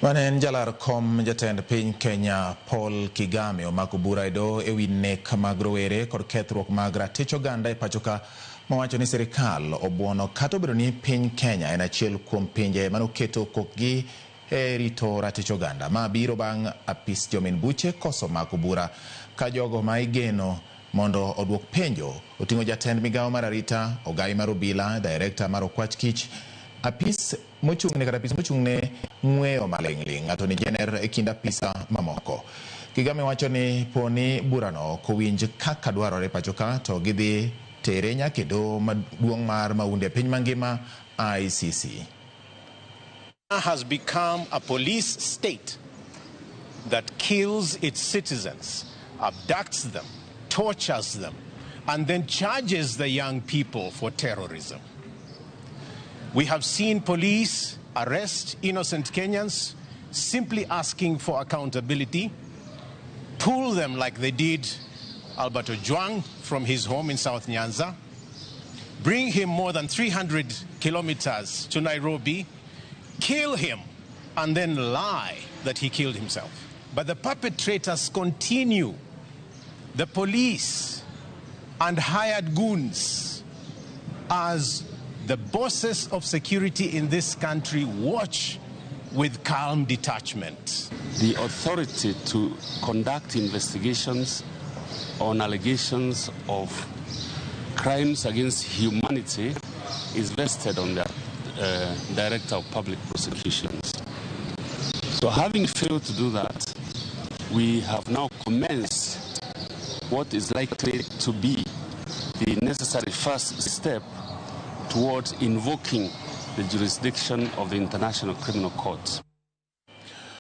Manen jalar kom jatend piny Kenya Paul Kigame omako bura edo ewi nek mag rowere kod kethruok mag ratich oganda e pachoka mawacho ni sirikal obuono kata obedo ni piny Kenya en achiel kuom pinje manoketo kokgi e rito ratich oganda. Ma biro bang' apis jomin buche koso mako bura ka jogo ma igeno mondo oduok penjo oting'o jatend migawo mar arita, ogai mar obila, director mar okwach kich, apis mochung'ne ng'weyo maling'ling' attorney general e kind apisa mamoko. Kigame wacho ni poni burano kowinj kaka dwarore pachoka to gidhi tere nyaka doho maduong' mar maunde piny mangima ICC. Has become a police state that kills its citizens, abducts them, tortures them, and then charges the young people for terrorism. We have seen police arrest innocent Kenyans simply asking for accountability, pull them like they did Alberto Juang from his home in South Nyanza, bring him more than 300 kilometers to Nairobi, kill him, and then lie that he killed himself. But the perpetrators continue. The police and hired goons as the bosses of security in this country watch with calm detachment. The authority to conduct investigations on allegations of crimes against humanity is vested on the Director of Public Prosecutions. So having failed to do that, we have now commenced what is likely to be the necessary first step towards invoking the jurisdiction of the International Criminal Court.